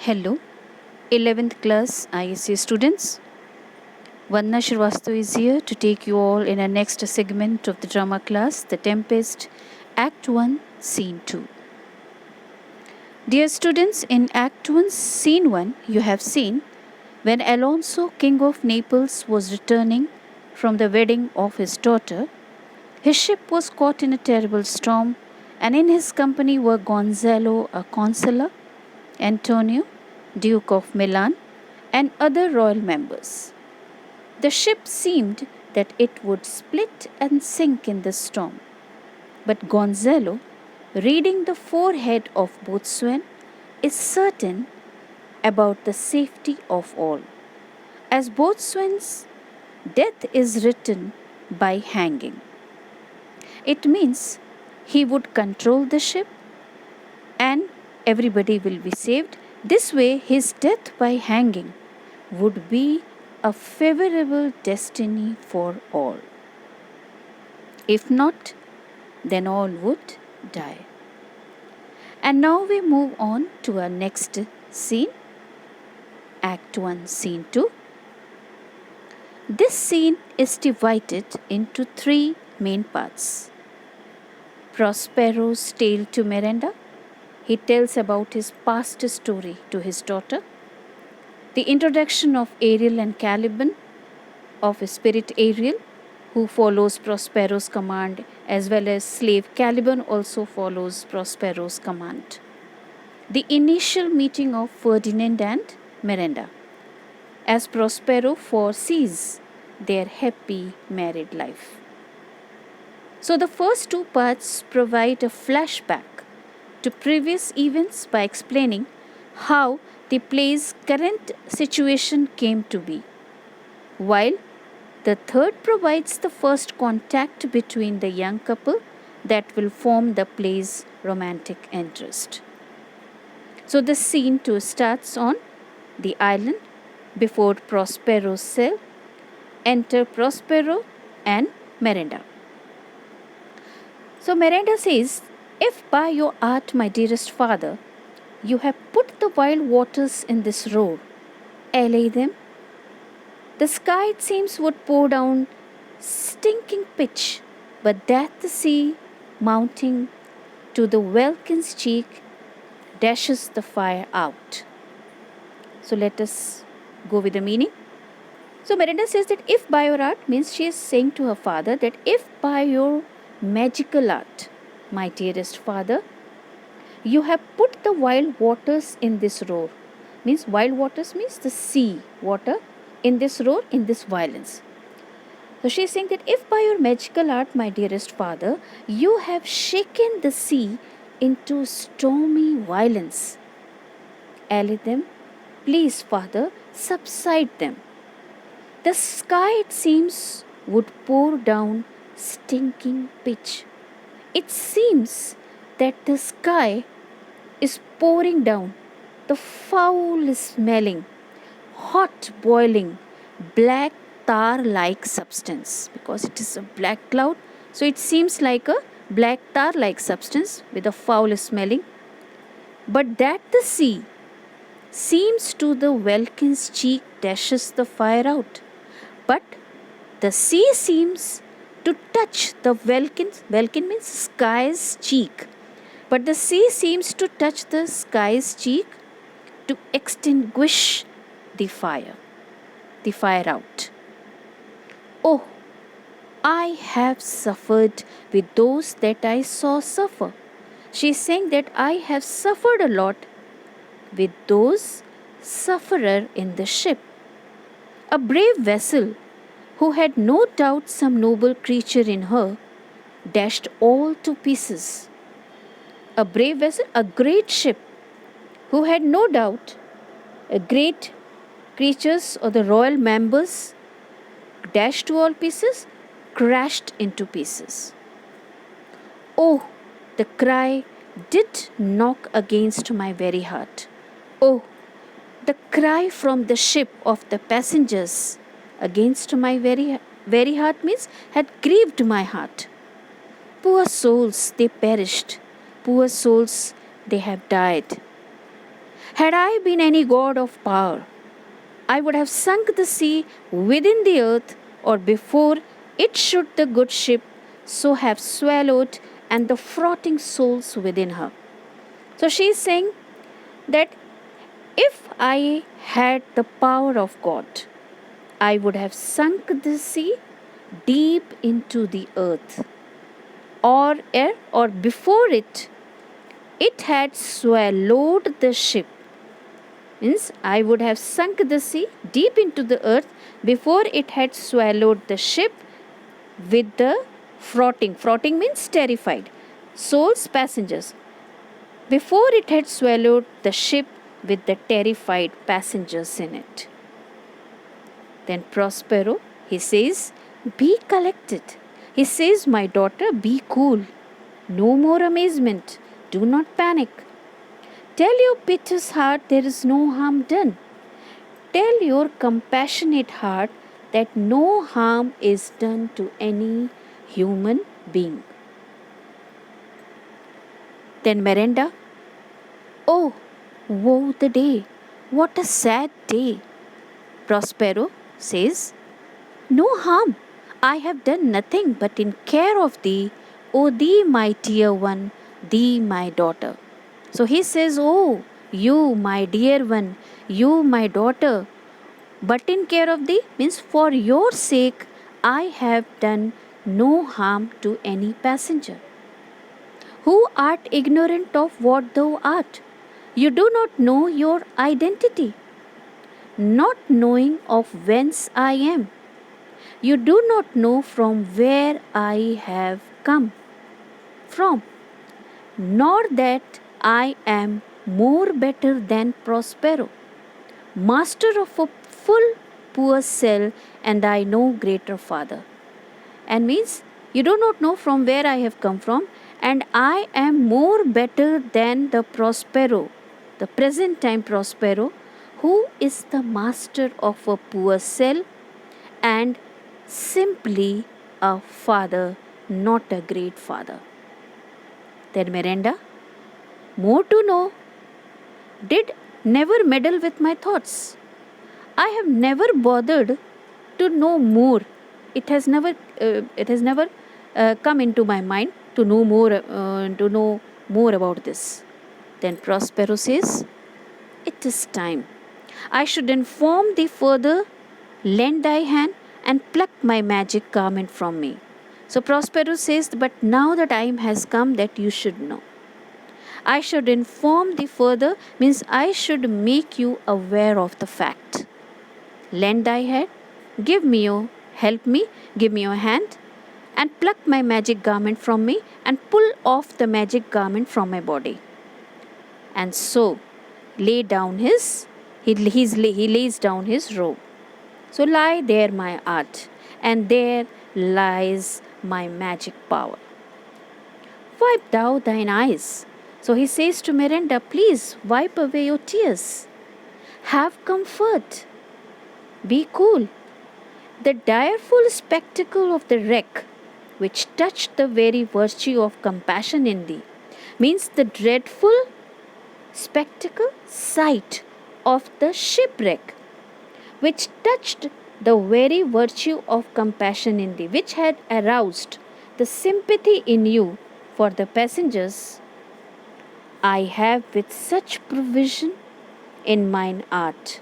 Hello, 11th class ISC students. Vandana Shrivastava is here to take you all in our next segment of the drama class, The Tempest, Act 1, Scene 2. Dear students, in Act 1, Scene 1, you have seen when Alonso, King of Naples, was returning from the wedding of his daughter, his ship was caught in a terrible storm, and in his company were Gonzalo, a consular, Antonio, Duke of Milan, and other royal members. The ship seemed that it would split and sink in the storm. But Gonzalo, reading the forehead of boatswain, is certain about the safety of all. As boatswain's death is written by hanging. It means he would control the ship and everybody will be saved. This way, his death by hanging would be a favorable destiny for all. If not, then all would die. And now we move on to our next scene, Act 1, Scene 2. This scene is divided into three main parts. Prospero's tale to Miranda. He tells about his past story to his daughter. The introduction of Ariel and Caliban, of Spirit Ariel, who follows Prospero's command, as well as slave Caliban also follows Prospero's command. The initial meeting of Ferdinand and Miranda, as Prospero foresees their happy married life. So the first two parts provide a flashback to previous events by explaining how the play's current situation came to be, while the third provides the first contact between the young couple that will form the play's romantic interest. So the scene 2 starts on the island before Prospero's cell. Enter Prospero and Miranda. So Miranda says, "If by your art, my dearest father, you have put the wild waters in this roar, allay them. The sky, it seems, would pour down stinking pitch, but that the sea, mounting to the welkin's cheek, dashes the fire out." So let us go with the meaning. So Miranda says that if by your art, means she is saying to her father that if by your magical art, my dearest father, you have put the wild waters in this roar. Means wild waters means the sea water in this roar, in this violence. So she is saying that if by your magical art, my dearest father, you have shaken the sea into stormy violence, allay them, please, father, subside them. The sky, it seems, would pour down stinking pitch. It seems that the sky is pouring down the foul smelling, hot boiling, black tar like substance, because it is a black cloud. So it seems like a black tar like substance with a foul smelling. But that the sea seems to the welkin's cheek dashes the fire out. But the sea seems to touch the welkin means sky's cheek. But the sea seems to touch the sky's cheek to extinguish the fire out. Oh, I have suffered with those that I saw suffer. She is saying that I have suffered a lot with those sufferer in the ship. A brave vessel who had no doubt some noble creature in her, dashed all to pieces. A brave vessel, a great ship, who had no doubt a great creatures or the royal members, dashed to all pieces, crashed into pieces. Oh, the cry did knock against my very heart. Oh, the cry from the ship of the passengers against my very heart means had grieved my heart. Poor souls, they perished. Poor souls, they have died. Had I been any god of power, I would have sunk the sea within the earth, or before it should the good ship so have swallowed and the frotting souls within her. So she is saying that if I had the power of God, I would have sunk the sea deep into the earth, or before it had swallowed the ship. Means I would have sunk the sea deep into the earth before it had swallowed the ship with the frotting. Frotting means terrified. Souls, passengers. Before it had swallowed the ship with the terrified passengers in it. Then Prospero, he says, be collected. He says, my daughter, be cool. No more amazement. Do not panic. Tell your piteous heart there is no harm done. Tell your compassionate heart that no harm is done to any human being. Then Miranda, oh, woe the day, what a sad day. Prospero says, no harm, I have done nothing but in care of thee, O thee my dear one, thee my daughter. So he says, oh, you my dear one, you my daughter, but in care of thee means for your sake I have done no harm to any passenger. Who art ignorant of what thou art? You do not know your identity, not knowing of whence I am. You do not know from where I have come from, nor that I am more better than Prospero, master of a full poor cell, and I no greater father. And means you do not know from where I have come from, and I am more better than the Prospero, the present time Prospero, who is the master of a poor cell and simply a father, not a great father. Then Miranda, more to know, did never meddle with my thoughts. I have never bothered to know more. It has never come into my mind to know more about this. Then Prospero says, it is time. I should inform thee further, lend thy hand and pluck my magic garment from me. So Prospero says, but now the time has come that you should know. I should inform thee further means I should make you aware of the fact. Lend thy hand, help me, give me your hand, and pluck my magic garment from me and pull off the magic garment from my body. And so he lays down his robe. So lie there my art, and there lies my magic power. Wipe thou thine eyes. So he says to Miranda, please wipe away your tears. Have comfort. Be cool. The direful spectacle of the wreck, which touched the very virtue of compassion in thee, means the dreadful sight of the shipwreck, which touched the very virtue of compassion in thee, which had aroused the sympathy in you for the passengers, I have with such provision in mine art,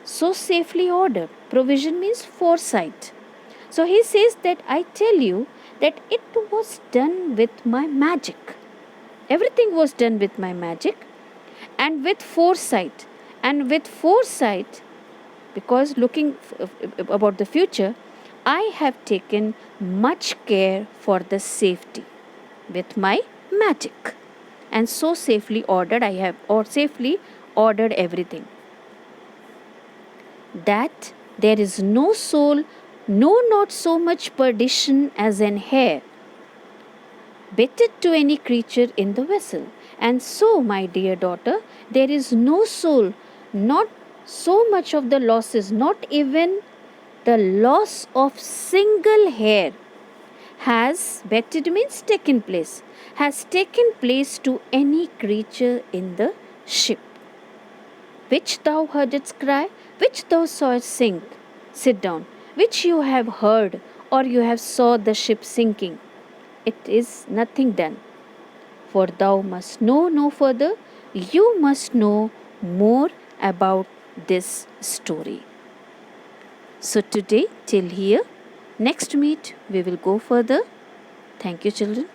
so safely ordered. Provision means foresight. So he says that I tell you that it was done with my magic. Everything was done with my magic and with foresight. And with foresight, because looking about the future, I have taken much care for the safety with my magic. And so safely ordered safely ordered everything, that there is no soul, no, not so much perdition as an hair betted to any creature in the vessel. And so, my dear daughter, there is no soul, not so much of the losses, not even the loss of single hair has betted means taken place, has taken place to any creature in the ship. which thou heardest cry, which thou sawest sink. Sit down, which you have heard, or you have saw the ship sinking. It is nothing done. For thou must know no further, you must know more about this story. So today, till here, next meet we will go further. Thank you, children.